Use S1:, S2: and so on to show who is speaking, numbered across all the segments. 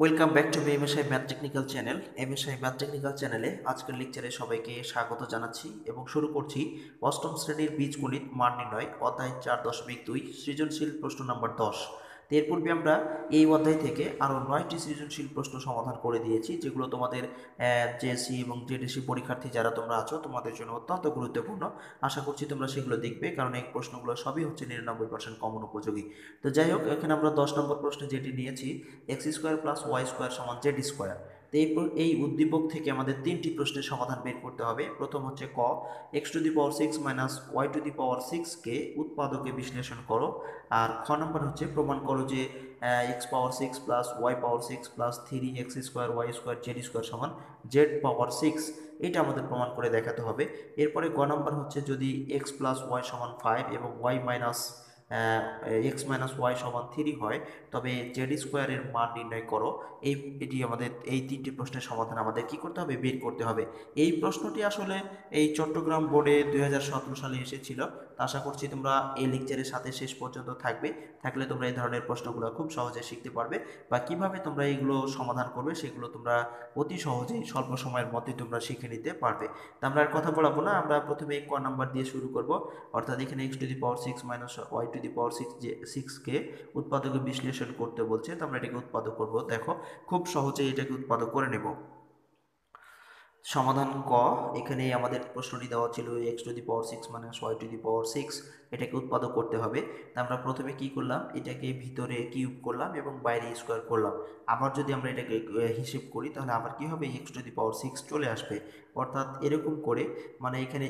S1: Welcome back to MSI math technical channel. MSI math technical চ্যানেলে আজকের লেকচারে সবাইকে স্বাগত জানাচ্ছি এবং শুরু করছি অষ্টম শ্রেণীর বীজগণিত মান নির্ণয় অধ্যায় 4.2 সৃজনশীল প্রশ্ন নাম্বার 10। এর পূর্বে আমরা এই অধ্যায় থেকে আরও 9টি সৃজনশীল প্রশ্ন সমাধান করে দিয়েছি, যেগুলো তোমাদের জেএসসি এবং জেডিসি পরীক্ষার্থী যারা তোমরা আছো তোমাদের জন্য অত্যন্ত গুরুত্বপূর্ণ। আশা করছি তোমরা সেগুলো দেখবে, কারণ এই প্রশ্নগুলো সবই হচ্ছে 99% কমন উপযোগী। তো যাই হোক, এখানে আমরা 10 নম্বর প্রশ্নে যেটি নিয়েছি x square plus Y square সমান জেড স্কোয়ার। তো এই উদ্দীপক থেকে আমাদের তিনটি প্রশ্নের সমাধান বের করতে হবে। প্রথম হচ্ছে ক, x to the power 6 minus y to the power 6কে উৎপাদকে বিশ্লেষণ করো। আর খ নম্বর হচ্ছে প্রমাণ করো যে x power 6 plus y power 6 plus 3 x square Y square z square সমান জেড পাওয়ার 6, এটা আমাদের প্রমাণ করে দেখাতে হবে। এরপরে গ নম্বর হচ্ছে যদি এক্স প্লাস ওয়াই সমান 5 এবং y minus x minus y সমান 3 হয়, তবে জেড স্কোয়ারের মান নির্ণয় করো। এটি আমাদের এই তিনটি প্রশ্নের সমাধান আমাদের কি করতে হবে, বের করতে হবে। এই প্রশ্নটি আসলে এই চট্টগ্রাম বোর্ডে 2017 সালে এসেছিল। আশা করছি তোমরা এই লেকচারের সাথে শেষ পর্যন্ত থাকলে তোমরা এই ধরনের প্রশ্নগুলো খুব সহজে শিখতে পারবে, বা কিভাবে তোমরা এগুলো সমাধান করবে সেগুলো তোমরা অতি সহজেই স্বল্প সময়ের মধ্যে তোমরা শিখে নিতে পারবে। তা আমরা আর কথা বলাবো না, আমরা প্রথমে ক নাম্বার দিয়ে শুরু করব। অর্থাৎ এখানে x to the power 6 minus y to the power 6কে উৎপাদকে বিশ্লেষণ করতে বলছে। তো আমরা এটাকে উৎপাদক করব। দেখো, খুব সহজেই এটাকে উৎপাদক করে নেব। সমাধান ক, এখানে আমাদের প্রশ্নটি দেওয়া ছিল x to the power 6 minus y to the power 6, এটাকে উৎপাদক করতে হবে। তা আমরা প্রথমে কি করলাম, এটাকে ভিতরে কিউব করলাম এবং বাইরে স্কোয়ার করলাম। আবার যদি আমরা এটাকে হিসেব করি তাহলে আবার কি হবে, এক্স টু দি পাওয়ার 6 চলে আসবে। অর্থাৎ এরকম করে, মানে এখানে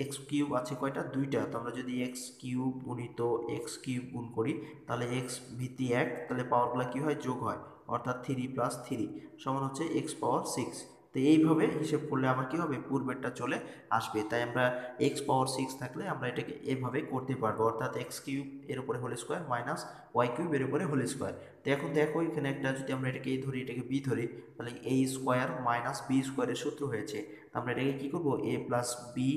S1: এক্স কিউব আছে কয়টা, দুইটা। তো আমরা যদি এক্স কিউব গুণিত এক্স কিউব গুণ করি তাহলে এক্স ভিত্তি 1, তাহলে পাওয়ারগুলো কি হয়, যোগ হয়। অর্থাৎ 3 প্লাস 3 সমান হচ্ছে এক্স পাওয়ার 6। তো এইভাবে হিসেব করলে আবার কি হবে, পূর্বেরটা চলে আসবে। তাই আমরা এক্স পাওয়ার 6 থাকলে আমরা এটাকে এভাবে করতে পারবো, অর্থাৎ এক্স কিউব এর উপরে whole square minus y cube এর উপরে হোল স্কোয়ার। তো এখন দেখো, এখানে একটা যদি আমরা এটাকে এ ধরি, এটাকে বি ধরি, তাহলে এ স্কোয়ার মাইনাস বি স্কোয়ারের সূত্র হয়েছে। তো আমরা এটাকে কি করবো, এ প্লাস বি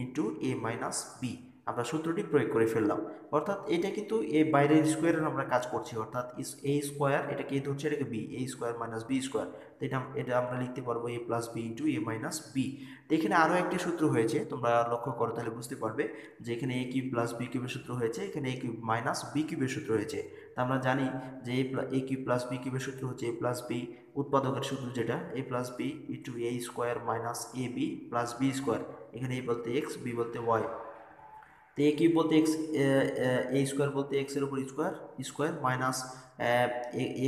S1: ইন্টু এ মাইনাস বি, আমরা সূত্রটি প্রয়োগ করে ফেললাম। অর্থাৎ এটা কিন্তু এ বাইরের স্কোয়ারের আমরা কাজ করছি, অর্থাৎ এ স্কোয়ার, এটাকে এ ধরছে, এটাকে বি, এ স্কোয়ার মাইনাস বি স্কোয়ার। তো এটা আমরা লিখতে পারবো এ প্লাস বি ইন্টু এ মাইনাস বি। তো এখানে আরও একটি সূত্র হয়েছে, তোমরা লক্ষ্য করো তাহলে বুঝতে পারবে যে এখানে এ কিউব প্লাস বি কিউবের সূত্র হয়েছে, এখানে এ কিউব মাইনাস বি কিউবের সূত্র হয়েছে। তা আমরা জানি যে এ কিউব প্লাস বি কিউবের সূত্র হচ্ছে এ প্লাস বি, উৎপাদকের সূত্র যেটা এ plus B into A square minus A B plus b square. এখানে এ বলতে এক্স, বি বলতে ওয়াই। তো এ কিউব বলতে এক্স, এ স্কোয়ার বলতে এক্সের উপর square square minus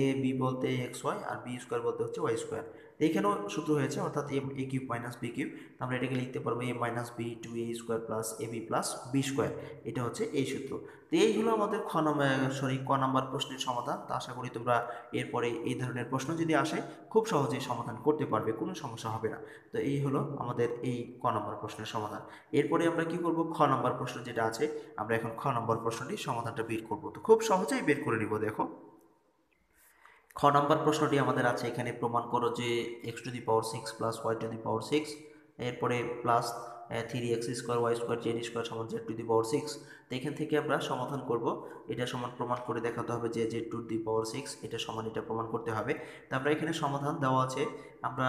S1: A B বলতে এক্স ওয়াই, আর বি স্কোয়ার বলতে হচ্ছে ওয়াই স্কোয়ার। তো এখানেও সূত্র হয়েছে, অর্থাৎ এ কিউব মাইনাস বি কিউব। আমরা এটাকে লিখতে পারবো এ minus B two A square plus A B plus b square. এটা হচ্ছে এই সূত্র। তো এই হলো আমাদের ক নাম্বার প্রশ্নের সমাধান। তো আশা করি তোমরা এরপরে এই ধরনের প্রশ্ন যদি আসে খুব সহজেই সমাধান করতে পারবে, কোনো সমস্যা হবে না। তো এই হলো আমাদের এই ক নম্বর প্রশ্নের সমাধান। এরপরে আমরা কি করব, খ নম্বর প্রশ্ন যেটা আছে, আমরা এখন খ নম্বর প্রশ্নটির সমাধানটা বের করব। তো খুব সহজেই বের করে নিব। দেখো, খ নম্বর প্রশ্নটি আমাদের আছে এখানে, প্রমাণ করো যে x to the power 6 plus y to the power 6, এরপরে plus 3 x square Y square z square সমান জেড টু দি পাওয়ার 6। তো এখান থেকে আমরা সমাধান করব। এটা সমান প্রমাণ করে দেখাতে হবে যে জেড টু দি পাওয়ার 6 এটা সমান, এটা প্রমাণ করতে হবে। তো আমরা এখানে সমাধান দেওয়া আছে, আমরা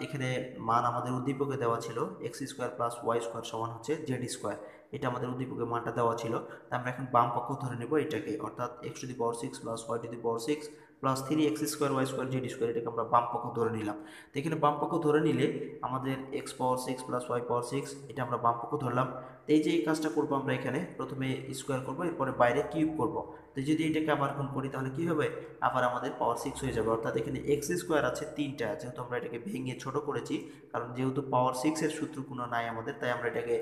S1: এখানে মান আমাদের উদ্দীপকে দেওয়া ছিল X square plus Y square সমান হচ্ছে জেড স্কোয়ার, এটা আমাদের উদ্দীপকে মানটা দেওয়া ছিল। তা আমরা এখন বাম পক্ষ ধরে নেব এটাকে, অর্থাৎ x to the power 6 plus y to the power 6 plus 3 x square Y square z square, এটাকে আমরা বাম পক্ষ ধরে নিলাম। তো এখানে বাম পক্ষ ধরে নিলে আমাদের x power 6 plus y power 6, এটা আমরা বাম পক্ষ ধরলাম। তো এই যে এই কাজটা করবো, আমরা এখানে প্রথমে স্কোয়ার করবো, এরপরে বাইরে কিউব করব। তো যদি এটাকে আবার গুণ করি তাহলে কি হবে, আবার আমাদের পাওয়ার 6 হয়ে যাবে। অর্থাৎ এখানে এক্স স্কোয়ার আছে 3টা, যেহেতু আমরা এটাকে ভেঙে ছোট করেছি, কারণ যেহেতু পাওয়ার 6 এর সূত্র কোনো নাই আমাদের, তাই আমরা এটাকে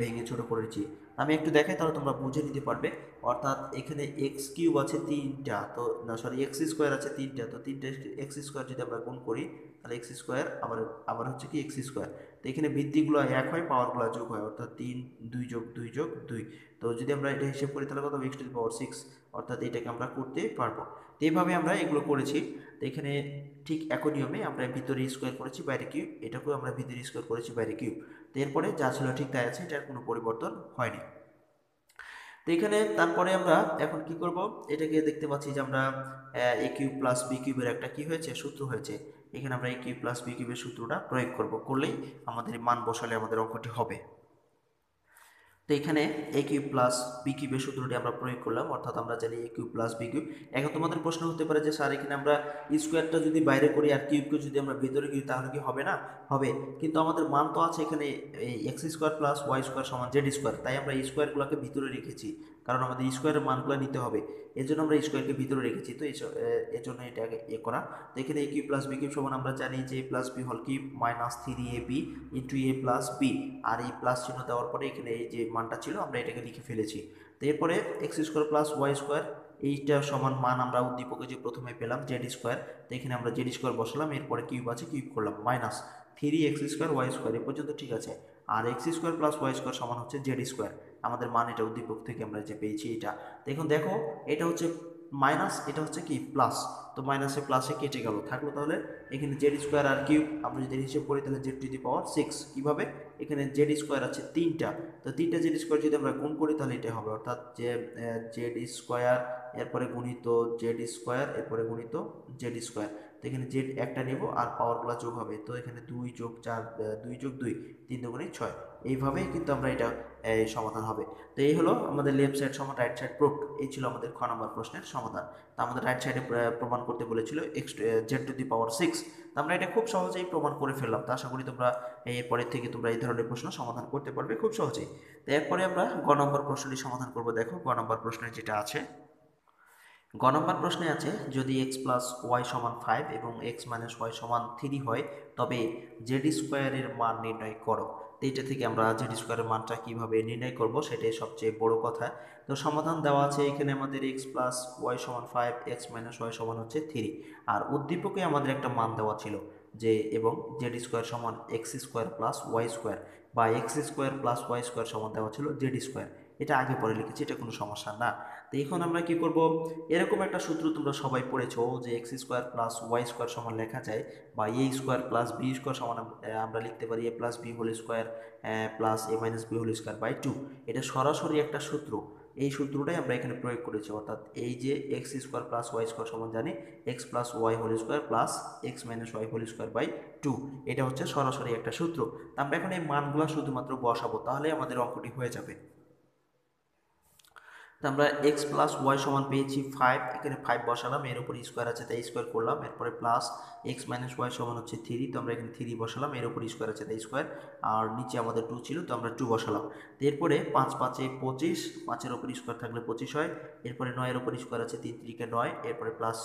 S1: ভেঙে ছোট করেছি। আমি একটু দেখাই তাহলে তোমরা বুঝে নিতে পারবে। অর্থাৎ এখানে এক্স কিউব আছে 3টা, তো না সরি এক্স স্কোয়ার আছে 3টা, তো 3টা এক্স স্কোয়ার যদি আমরা গুণ করি তাহলে এক্স স্কোয়ার আবার আবার হচ্ছে কি এক্স স্কোয়ার। তো এখানে ভিত্তিগুলো এক হয়, পাওয়ারগুলো যোগ হয়, অর্থাৎ 3 2 যোগ 2 যোগ 2। তো যদি আমরা এটা হিসেব করি তাহলে কত, এক্স টু দি পাওয়ার 6, অর্থাৎ এটাকে আমরা করতে পারবো। তো এইভাবে আমরা এগুলো করেছি। তো এখানে ঠিক একই নিয়মে আমরা ভিতরে স্কোয়ার করেছি বাইরে কিউব, এটাকেও আমরা ভিতরে স্কোয়ার করেছি বাইরে কিউব। তো এরপরে যা ছিল ঠিক তাই আছে, এটার কোনো পরিবর্তন হয়নি। তো এখানে তারপরে আমরা এখন কি করব, এটাকে দেখতে পাচ্ছি যে আমরা এ কিউব প্লাস বি কিউবের একটা কি হয়েছে, সূত্র হয়েছে। এখানে আমরা এ কিউব প্লাস বি কিউবের সূত্রটা প্রয়োগ করব, করলেই আমাদের মান বসালে আমাদের অঙ্কটি হবে। তো এখানে এ কিউব প্লাস বি কিউবের সূত্রটি আমরা প্রয়োগ করলাম, অর্থাৎ আমরা জানি এ কিউব প্লাস বি কিউব। এখন তোমাদের প্রশ্ন হতে পারে যে স্যার এখানে আমরা স্কোয়ারটা যদি বাইরে করি আর কিউবকে যদি আমরা ভেতরে করি তাহলে কি হবে না? হবে, কিন্তু আমাদের মান তো আছে এখানে এই x square plus Y square সমান জেড স্কোয়ার, তাই আমরা এই স্কোয়ারগুলোকে ভিতরে রেখেছি, কারণ আমাদের স্কোয়ারের মানগুলো নিতে হবে। এর জন্য আমরা স্কোয়ারকে ভিতরে রেখেছি, তো এর জন্য এটাকে করা। তো এখানে a cube plus b cube সমান আমরা জানি যে a plus b whole cube minus 3ab into a plus b, আর এই প্লাস চিহ্ন দেওয়ার পরে এখানে এই যে মানটা ছিল আমরা এটাকে লিখে ফেলেছি। তো এরপরে x square plus Y square, এইটা সমান মান আমরা উদ্দীপকে যে প্রথমে পেলাম জেড স্কোয়ার, তো এখানে আমরা জেড স্কোয়ার বসালাম, এরপরে কিউব আছে কিউব করলাম, minus 3x square Y square, এ পর্যন্ত ঠিক আছে। আর X square plus Y square সমান হচ্ছে জেড স্কোয়ার, আমাদের মান এটা উদ্দীপক থেকে আমরা যে পেয়েছি এটা। তো এখন দেখো এটা হচ্ছে মাইনাস, এটা হচ্ছে কি প্লাস, তো মাইনাসে প্লাসে কেটে গেল, থাকলো তাহলে এখানে জেড স্কোয়ার আর কিউব, আমরা যদি হিসেব করি তাহলে জেড টু দি পাওয়ার 6। কীভাবে? এখানে জেড স্কোয়ার আছে 3টা, তো 3টা জেড স্কোয়ার যদি আমরা গুণ করি তাহলে এটা হবে, অর্থাৎ যে জেড স্কোয়ার এরপরে গুণিত জেড স্কোয়ার এরপরে গুণিত জেড স্কোয়ার। তো এখানে জেড একটা নেব আর পাওয়ারগুলো যোগ হবে, তো এখানে 2 যোগ 4 2 যোগ 2 3 দুগুণে 6, এইভাবেই কিন্তু আমরা এটা সমাধান হবে। তো এই হলো আমাদের লেফট সাইড সমান রাইট সাইড প্রুফ, এই ছিল আমাদের খ নম্বর প্রশ্নের সমাধান। তো আমাদের রাইট সাইডে প্রমাণ করতে বলেছিল x Z to the power 6, তো আমরা এটা খুব সহজেই প্রমাণ করে ফেললাম। তো আশা করি তোমরা এরপরের থেকে তোমরা এই ধরনের প্রশ্ন সমাধান করতে পারবে খুব সহজেই। তো এরপরে আমরা গ নম্বর প্রশ্নটি সমাধান করব। দেখো গ নম্বর প্রশ্নে যেটা আছে, গ নম্বর প্রশ্নে আছে যদি এক্স প্লাস ওয়াই সমান 5 এবং এক্স মাইনাস ওয়াই সমান 3 হয় তবে জেড স্কোয়ারের মান নির্ণয় করো। তো এটা থেকে আমরা জেড স্কোয়ারের মানটা কীভাবে নির্ণয় করব সেটাই সবচেয়ে বড় কথা। তো সমাধান দেওয়া আছে এখানে আমাদের এক্স প্লাস ওয়াই সমান 5, এক্স মাইনাস ওয়াই সমান হচ্ছে 3, আর উদ্দীপকে আমাদের একটা মান দেওয়া ছিল যে এবং জেড স্কোয়ার সমান x square plus Y square, বা x square plus Y square সমান দেওয়া ছিল জেড স্কোয়ার। এটা আগে পরে লিখেছি, এটা কোনো সমস্যা না। তো এখন আমরা কি করব, এরকম একটা সূত্র তোমরা সবাই পড়েছো যে x square plus Y square সমান লেখা যায়, বা a square plus b square সমান আমরা লিখতে পারি a plus b whole square plus a minus b whole square by 2। এটা সরাসরি একটা সূত্র, এই সূত্রটাই আমরা এখানে প্রয়োগ করেছি, অর্থাৎ এই যে x square plus Y square সমান জানি x plus y whole square plus x minus y whole square by 2, এটা হচ্ছে সরাসরি একটা সূত্র। আমরা এখন এই মানগুলো শুধুমাত্র বসাবো, তাহলে আমাদের অঙ্কটি হয়ে যাবে। তো আমরা এক্স প্লাস ওয়াই সমান পেয়েছি 5, এখানে 5 বসালাম, এর উপর স্কোয়ার আছে তাই স্কোয়ার করলাম, এরপরে প্লাস এক্স মাইনাস ওয়াই সমান হচ্ছে 3, তো আমরা এখানে 3 বসালাম, এর উপর স্কোয়ার আছে তাই স্কোয়ার, আর নিচে আমাদের 2 ছিল তো আমরা 2 বসালাম। তো এরপরে 5 5 25, 5-এর উপর স্কোয়ার থাকলে 25 হয়, এরপরে 9-এর উপর স্কোয়ার আছে 3 3 9, এরপরে প্লাস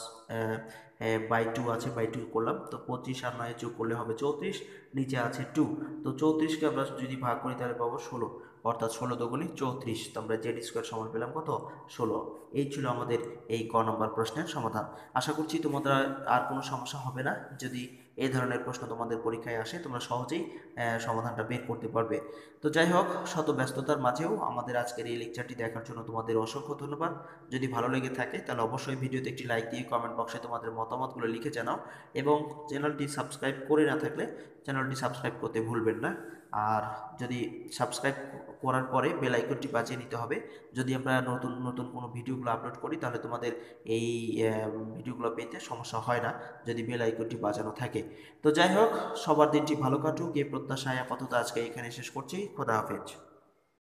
S1: বাই 2 আছে বাই 2 করলাম, তো 25 আর 9 যোগ করলে হবে 34, নিচে আছে 2, তো 34কে আমরা যদি ভাগ করি তাহলে পাবো 16, অর্থাৎ 16 দুগুণে 34, তো আমরা জেড স্কোয়ার সমান পেলাম কত, 16। এই ছিল আমাদের এই ক নম্বর প্রশ্নের সমাধান। আশা করছি তোমাদের আর কোনো সমস্যা হবে না, যদি এই ধরনের প্রশ্ন তোমাদের পরীক্ষায় আসে তোমরা সহজেই সমাধানটা বের করতে পারবে। তো যাই হোক, শত ব্যস্ততার মাঝেও আমাদের আজকের এই লেকচারটি দেখার জন্য তোমাদের অসংখ্য ধন্যবাদ। যদি ভালো লেগে থাকে তাহলে অবশ্যই ভিডিওতে একটি লাইক দিয়ে কমেন্ট বক্সে তোমাদের মতামতগুলো লিখে জানাও, এবং চ্যানেলটি সাবস্ক্রাইব করে না থাকলে চ্যানেলটি সাবস্ক্রাইব করতে ভুলবেন না। আর যদি সাবস্ক্রাইব করার পরে বেল আইকনটি বাজিয়ে নিতে হবে, যদি আমরা নতুন নতুন কোনো ভিডিওগুলো আপলোড করি তাহলে তোমাদের এই ভিডিওগুলো পেতে সমস্যা হয় না যদি বেল আইকনটি বাজানো থাকে। তো যাই হোক, সবার দিনটি ভালো কাটুক এই প্রত্যাশায় আপাতত আজকে এখানে শেষ করছি। খোদা হাফেজ।